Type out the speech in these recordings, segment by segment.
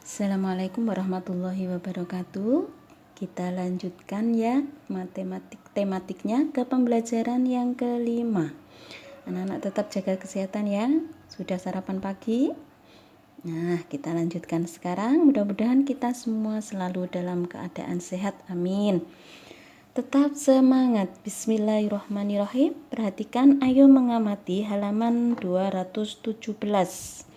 Assalamualaikum warahmatullahi wabarakatuh. Kita lanjutkan ya tematiknya ke pembelajaran yang kelima. Anak-anak tetap jaga kesehatan ya. Sudah sarapan pagi? Nah, kita lanjutkan sekarang. Mudah-mudahan kita semua selalu dalam keadaan sehat. Amin. Tetap semangat. Bismillahirrahmanirrahim. Perhatikan, ayo mengamati halaman 217.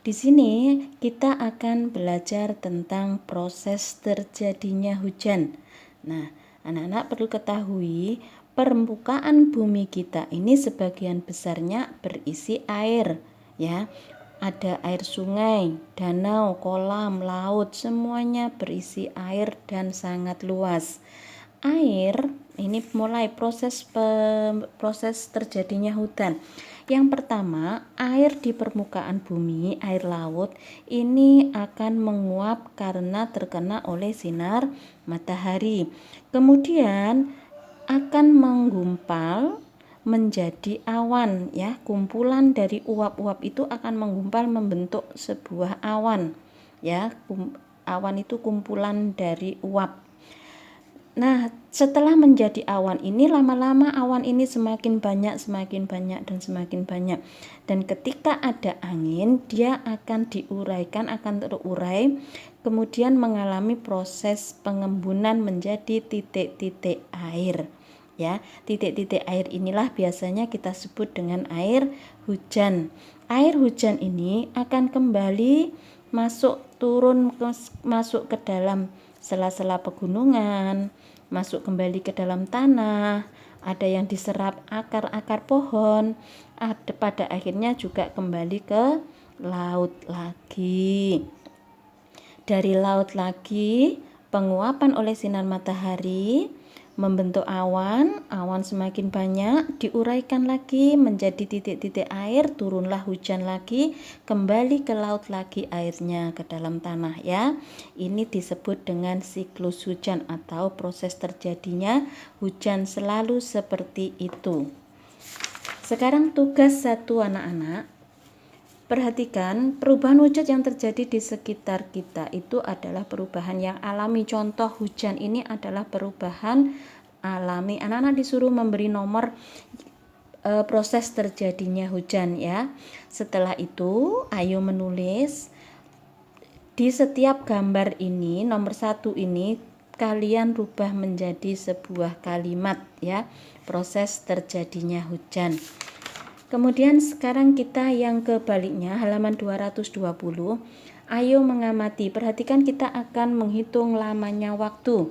Di sini kita akan belajar tentang proses terjadinya hujan. Nah, anak-anak perlu ketahui, permukaan bumi kita ini sebagian besarnya berisi air, ya. Ada air sungai, danau, kolam, laut, semuanya berisi air dan sangat luas. Air ini mulai proses terjadinya hujan. Yang pertama, air di permukaan bumi, air laut, ini akan menguap karena terkena oleh sinar matahari. Kemudian akan menggumpal menjadi awan ya. Kumpulan dari uap-uap itu akan menggumpal membentuk sebuah awan ya. Awan itu kumpulan dari uap. Nah, setelah menjadi awan ini, lama-lama awan ini semakin banyak dan semakin banyak. Dan ketika ada angin, dia akan terurai, kemudian mengalami proses pengembunan menjadi titik-titik air. Ya, titik-titik air inilah biasanya kita sebut dengan air hujan. Air hujan ini akan kembali masuk ke dalam sela-sela pegunungan, masuk kembali ke dalam tanah, ada yang diserap akar-akar pohon, pada akhirnya juga kembali ke laut lagi. Dari laut lagi, penguapan oleh sinar matahari membentuk awan semakin banyak, diuraikan lagi menjadi titik-titik air, turunlah hujan lagi, kembali ke laut lagi airnya ke dalam tanah ya. Ini disebut dengan siklus hujan atau proses terjadinya hujan, selalu seperti itu. Sekarang tugas 1 anak-anak. Perhatikan, perubahan wujud yang terjadi di sekitar kita itu adalah perubahan yang alami. Contoh hujan ini adalah perubahan alami. Anak-anak disuruh memberi nomor proses terjadinya hujan ya. Setelah itu, ayo menulis di setiap gambar ini, nomor 1 ini kalian rubah menjadi sebuah kalimat ya. Proses terjadinya hujan. Kemudian sekarang kita yang kebaliknya, halaman 220. Ayo mengamati, perhatikan kita akan menghitung lamanya waktu.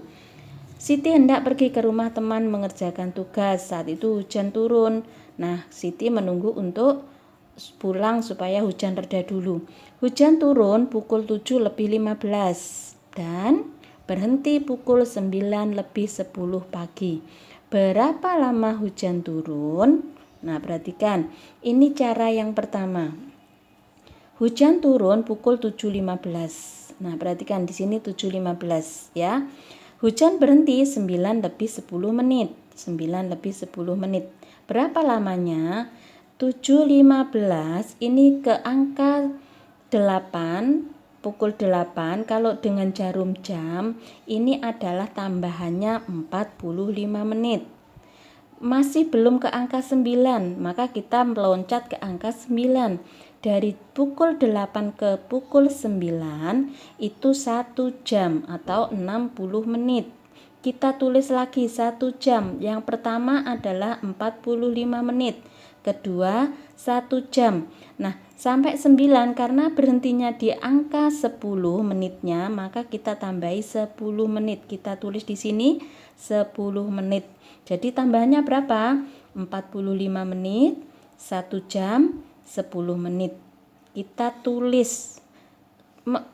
Siti hendak pergi ke rumah teman mengerjakan tugas. Saat itu hujan turun. Nah, Siti menunggu untuk pulang supaya hujan reda dulu. Hujan turun pukul 7:15 dan berhenti pukul 9:10 pagi. Berapa lama hujan turun? Nah, perhatikan, ini cara yang pertama. Hujan turun pukul 7:15. Nah, perhatikan di sini 7:15 ya. Hujan berhenti 9:10 menit. 9:10 menit. Berapa lamanya? 7:15 ini ke angka 8, pukul 8, kalau dengan jarum jam ini adalah tambahannya 45 menit. Masih belum ke angka 9, maka kita meloncat ke angka 9. Dari pukul 8 ke pukul 9 itu 1 jam atau 60 menit. Kita tulis lagi 1 jam. Yang pertama adalah 45 menit. Kedua 1 jam. Nah, sampai 9 karena berhentinya di angka 10 menitnya, maka kita tambahi 10 menit. Kita tulis di sini 10 menit. Jadi tambahannya berapa? 45 menit, 1 jam, 10 menit. Kita tulis,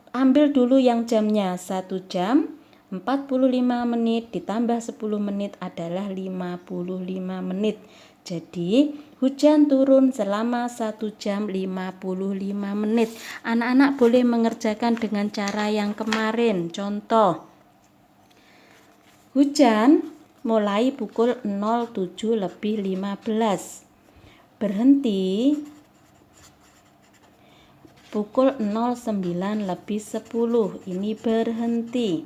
ambil dulu yang jamnya 1 jam, 45 menit ditambah 10 menit adalah 55 menit. Jadi hujan turun selama 1 jam 55 menit. Anak-anak boleh mengerjakan dengan cara yang kemarin. Contoh, hujan mulai pukul 07:15, berhenti Pukul 09 lebih 10 ini berhenti.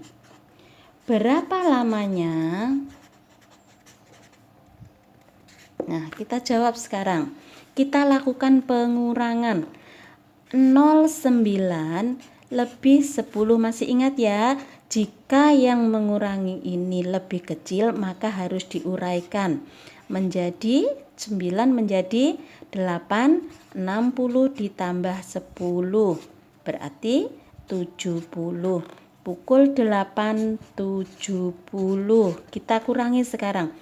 Berapa lamanya? Nah, kita jawab sekarang. Kita lakukan pengurangan. 09 lebih 10, masih ingat ya? Jika yang mengurangi ini lebih kecil, maka harus diuraikan. Menjadi 9 menjadi 8, 60 ditambah 10. Berarti 70. Pukul 8.70. Kita kurangi sekarang.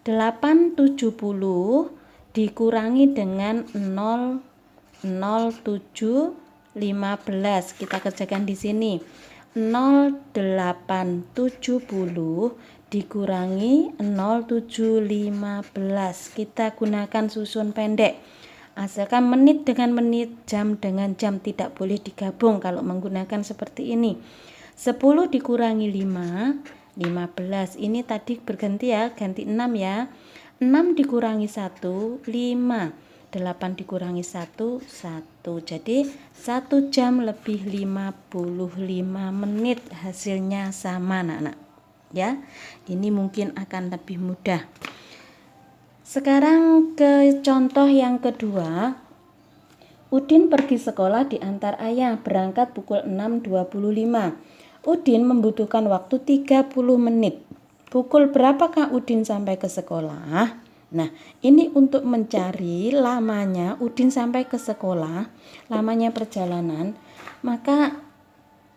8.70 dikurangi dengan 0,0715. Kita kerjakan di sini. 0,870 dikurangi 0,715. Kita gunakan susun pendek. Asalkan menit dengan menit, jam dengan jam tidak boleh digabung kalau menggunakan seperti ini. 10 dikurangi 5, 15. Ini tadi berganti ya, ganti 6 ya. 6 dikurangi 1, 5. 8 dikurangi 1, 1. Jadi 1 jam lebih 55 menit. Hasilnya sama anak-anak. Ya, ini mungkin akan lebih mudah. Sekarang ke contoh yang kedua. Udin pergi sekolah diantar ayah, berangkat pukul 6.25. Udin membutuhkan waktu 30 menit. Pukul berapakah Udin sampai ke sekolah? Nah, ini untuk mencari lamanya Udin sampai ke sekolah, lamanya perjalanan, maka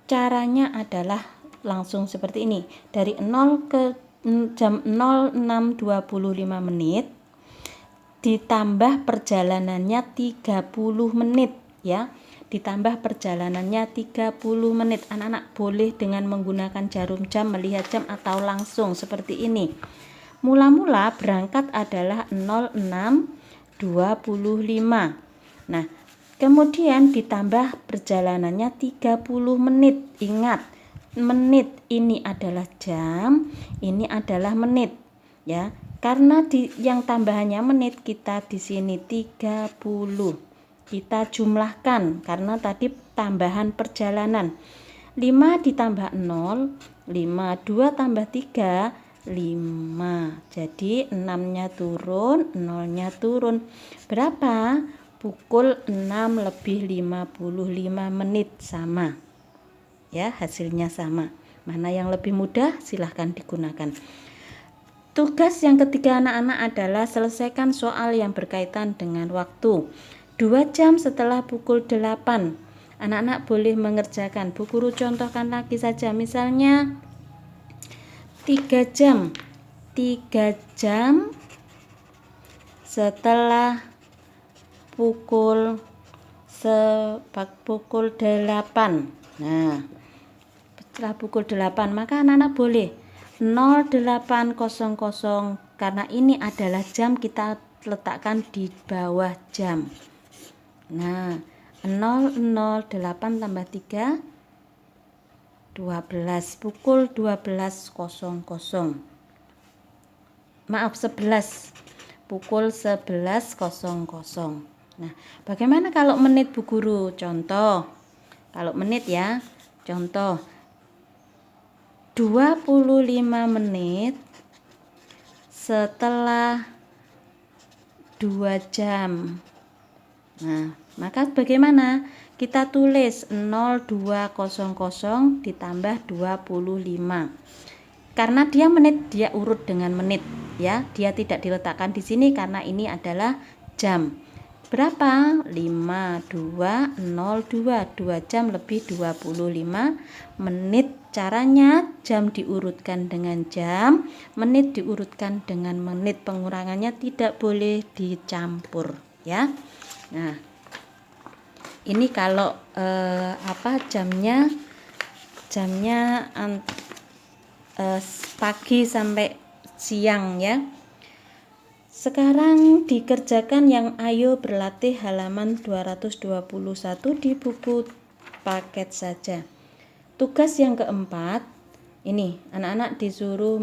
caranya adalah langsung seperti ini. Dari 0 ke jam 06.25 menit ditambah perjalanannya 30 menit ya. Ditambah perjalanannya 30 menit. Anak-anak boleh dengan menggunakan jarum jam, melihat jam, atau langsung seperti ini. Mula-mula berangkat adalah 06.25. Nah, kemudian ditambah perjalanannya 30 menit. Ingat, menit ini adalah jam, ini adalah menit ya. Karena yang tambahannya menit, kita di sini 30. Kita jumlahkan karena tadi tambahan perjalanan. 5 ditambah 0, 5, 2 tambah 3, 5. Jadi 6-nya turun, 0-nya turun. Berapa? Pukul 6 lebih 55 menit, sama. Ya, hasilnya sama. Mana yang lebih mudah? Silahkan digunakan. Tugas yang ketiga anak-anak adalah selesaikan soal yang berkaitan dengan waktu. 2 jam setelah pukul 8. Anak-anak boleh mengerjakan. Bu Guru contohkan lagi saja. Misalnya 3 jam. 3 jam setelah pukul 8. Nah, setelah pukul 8, maka anak-anak boleh 0800, karena ini adalah jam, kita letakkan di bawah jam. Nah, 008 tambah 3, 12, pukul 12.00. Maaf, 11, pukul 11.00. Nah, bagaimana kalau menit Bu Guru? Contoh, kalau menit ya, contoh 25 menit setelah 2 jam. Nah, maka bagaimana? Kita tulis 0200 ditambah 25. Karena dia menit, dia urut dengan menit ya. Dia tidak diletakkan di sini karena ini adalah jam. Berapa? 5202. 2 jam lebih 25 menit. Caranya jam diurutkan dengan jam, menit diurutkan dengan menit. Pengurangannya tidak boleh dicampur ya. Nah, ini kalau jamnya pagi sampai siang ya. Sekarang dikerjakan yang Ayo Berlatih halaman 221 di buku paket saja. Tugas yang keempat, ini anak-anak disuruh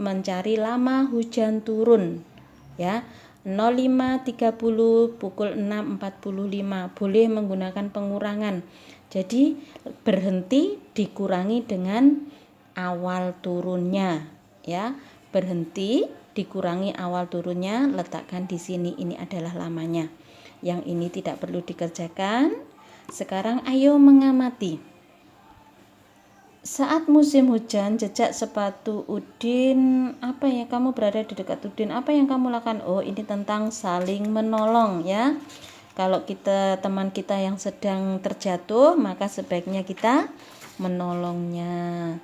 mencari lama hujan turun ya. 05.30 pukul 6.45. Boleh menggunakan pengurangan. Jadi berhenti dikurangi dengan awal turunnya ya. Berhenti dikurangi awal turunnya, letakkan di sini, ini adalah lamanya. Yang ini tidak perlu dikerjakan. Sekarang ayo mengamati. Saat musim hujan, jejak sepatu Udin, apa ya, kamu berada di dekat Udin, apa yang kamu lakukan? Oh, ini tentang saling menolong ya. Kalau teman kita yang sedang terjatuh, maka sebaiknya kita menolongnya.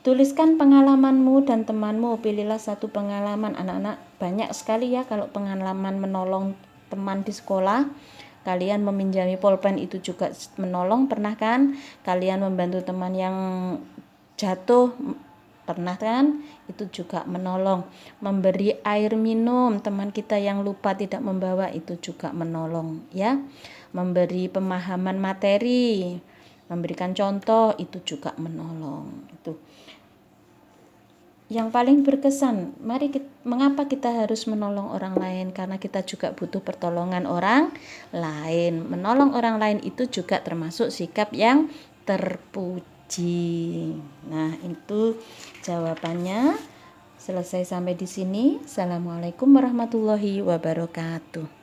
Tuliskan pengalamanmu dan temanmu, pilihlah satu pengalaman. Anak-anak, banyak sekali ya kalau pengalaman menolong teman di sekolah. Kalian meminjami pulpen itu juga menolong, pernah kan? Kalian membantu teman yang jatuh, pernah kan? Itu juga menolong. Memberi air minum teman kita yang lupa tidak membawa, itu juga menolong ya. Memberi pemahaman materi, memberikan contoh, itu juga menolong. Itu yang paling berkesan. Mengapa kita harus menolong orang lain? Karena kita juga butuh pertolongan orang lain. Menolong orang lain itu juga termasuk sikap yang terpuji. Nah, itu jawabannya. Selesai sampai di sini. Assalamualaikum warahmatullahi wabarakatuh.